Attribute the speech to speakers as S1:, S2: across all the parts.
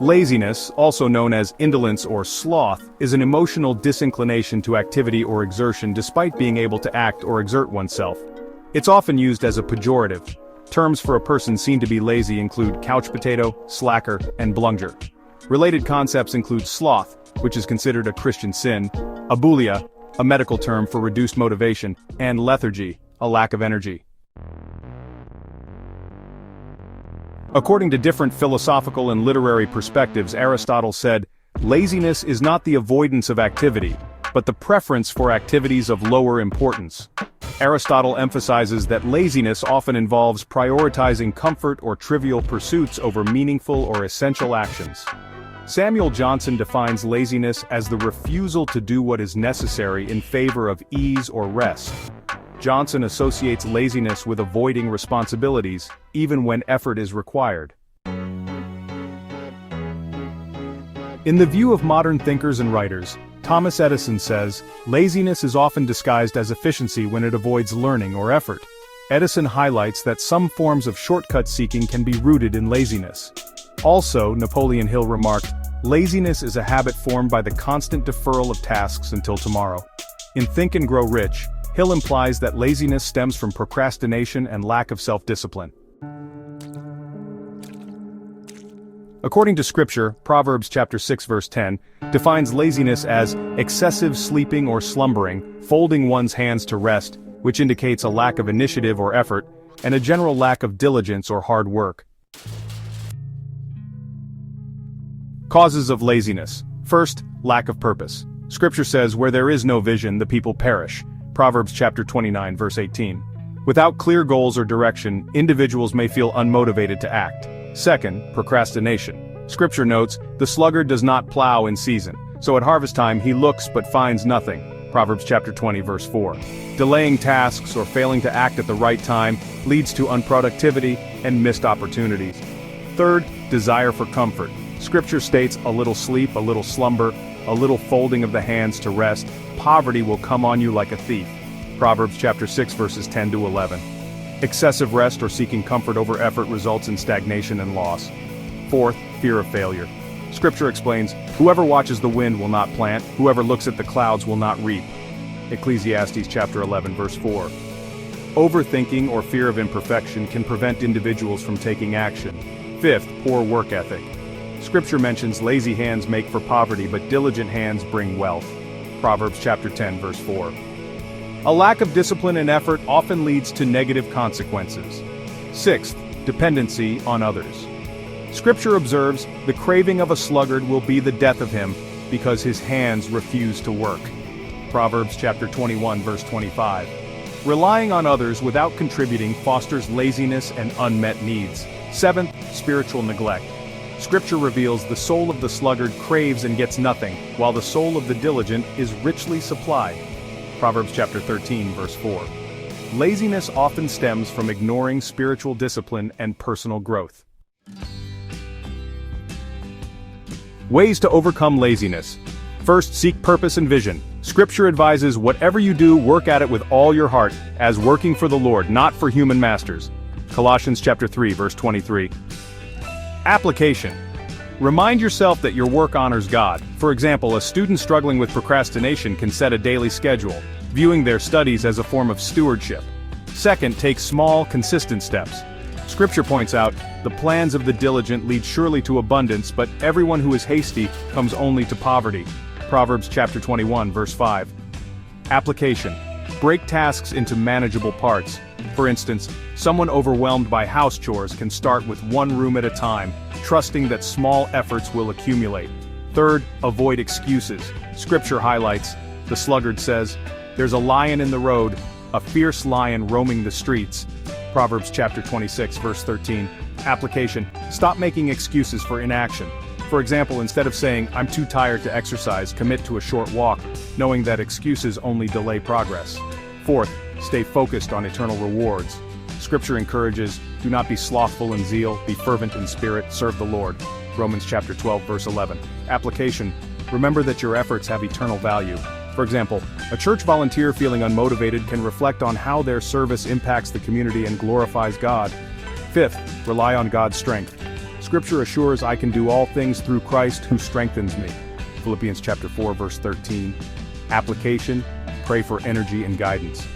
S1: Laziness, also known as indolence or sloth, is an emotional disinclination to activity or exertion despite being able to act or exert oneself. It's often used as a pejorative. Terms for a person seen to be lazy include couch potato, slacker, and blunger. Related concepts include sloth, which is considered a Christian sin, abulia, a medical term for reduced motivation, and lethargy, a lack of energy. According to different philosophical and literary perspectives, Aristotle said, "Laziness is not the avoidance of activity, but the preference for activities of lower importance." Aristotle emphasizes that laziness often involves prioritizing comfort or trivial pursuits over meaningful or essential actions. Samuel Johnson defines laziness as the refusal to do what is necessary in favor of ease or rest. Johnson associates laziness with avoiding responsibilities, even when effort is required. In the view of modern thinkers and writers, Thomas Edison says, "Laziness is often disguised as efficiency when it avoids learning or effort." Edison highlights that some forms of shortcut seeking can be rooted in laziness. Also, Napoleon Hill remarked, "Laziness is a habit formed by the constant deferral of tasks until tomorrow." In Think and Grow Rich, Hill implies that laziness stems from procrastination and lack of self-discipline. According to Scripture, Proverbs chapter 6 verse 10 defines laziness as excessive sleeping or slumbering, folding one's hands to rest, which indicates a lack of initiative or effort, and a general lack of diligence or hard work. Causes of laziness. First, lack of purpose. Scripture says, "Where there is no vision, the people perish." Proverbs chapter 29 verse 18. Without clear goals or direction, individuals may feel unmotivated to act. Second, procrastination. Scripture notes, "The sluggard does not plow in season, so at harvest time he looks but finds nothing." Proverbs chapter 20 verse 4. Delaying tasks or failing to act at the right time leads to unproductivity and missed opportunities. Third, desire for comfort. Scripture states, "A little sleep, a little slumber, a little folding of the hands to rest, poverty will come on you like a thief." Proverbs chapter 6 verses 10 to 11. Excessive rest or seeking comfort over effort results in stagnation and loss. Fourth, fear of failure. Scripture explains, "Whoever watches the wind will not plant, whoever looks at the clouds will not reap." Ecclesiastes chapter 11 verse 4. Overthinking or fear of imperfection can prevent individuals from taking action. Fifth, poor work ethic. Scripture mentions lazy hands make for poverty, but diligent hands bring wealth. Proverbs chapter 10 verse 4. A lack of discipline and effort often leads to negative consequences. Sixth, dependency on others. Scripture observes, "The craving of a sluggard will be the death of him, because his hands refuse to work." Proverbs chapter 21 verse 25. Relying on others without contributing fosters laziness and unmet needs. Seventh, spiritual neglect. Scripture reveals the soul of the sluggard craves and gets nothing, while the soul of the diligent is richly supplied. Proverbs chapter 13 verse 4. Laziness often stems from ignoring spiritual discipline and personal growth. Ways to overcome laziness. First, seek purpose and vision. Scripture advises, "Whatever you do, work at it with all your heart, as working for the Lord, not for human masters." Colossians chapter 3 verse 23. Application. Remind yourself that your work honors God. For example, a student struggling with procrastination can set a daily schedule, viewing their studies as a form of stewardship. Second, take small, consistent steps. Scripture points out, "The plans of the diligent lead surely to abundance, but everyone who is hasty comes only to poverty." Proverbs chapter 21 verse 5. Application. Break tasks into manageable parts. For instance, someone overwhelmed by house chores can start with one room at a time, trusting that small efforts will accumulate. Third, avoid excuses. Scripture highlights, the sluggard says, "There's a lion in the road, a fierce lion roaming the streets." Proverbs chapter 26 verse 13. Application. Stop making excuses for inaction. For example, instead of saying, "I'm too tired to exercise," commit to a short walk, knowing that excuses only delay progress. Fourth, stay focused on eternal rewards. Scripture encourages, "Do not be slothful in zeal, be fervent in spirit, serve the Lord." Romans chapter 12 verse 11. Application. Remember that your efforts have eternal value. For example, a church volunteer feeling unmotivated can reflect on how their service impacts the community and glorifies God. Fifth, rely on God's strength. Scripture assures I can do all things through Christ who strengthens me. Philippians chapter 4 verse 13. Application: pray for energy and guidance.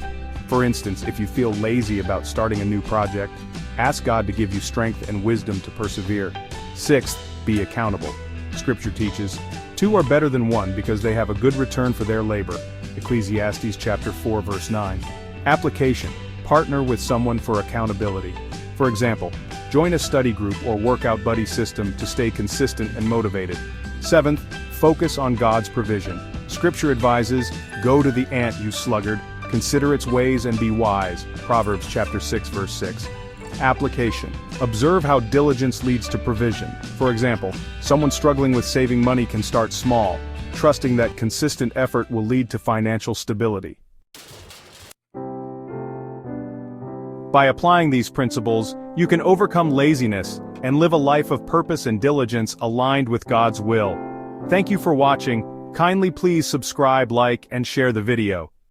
S1: For instance, if you feel lazy about starting a new project, ask God to give you strength and wisdom to persevere. Sixth, be accountable. Scripture teaches, two are better than one because they have a good return for their labor. Ecclesiastes chapter 4 verse 9. Application: partner with someone for accountability. For example, join a study group or workout buddy system to stay consistent and motivated. Seventh, focus on God's provision. Scripture advises, go to the ant, you sluggard, consider its ways and be wise. Proverbs chapter 6 verse 6. Application: observe how diligence leads to provision. For example, someone struggling with saving money can start small, trusting that consistent effort will lead to financial stability. By applying these principles, you can overcome laziness and live a life of purpose and diligence aligned with God's will. Thank you for watching. Kindly please subscribe, like, and share the video.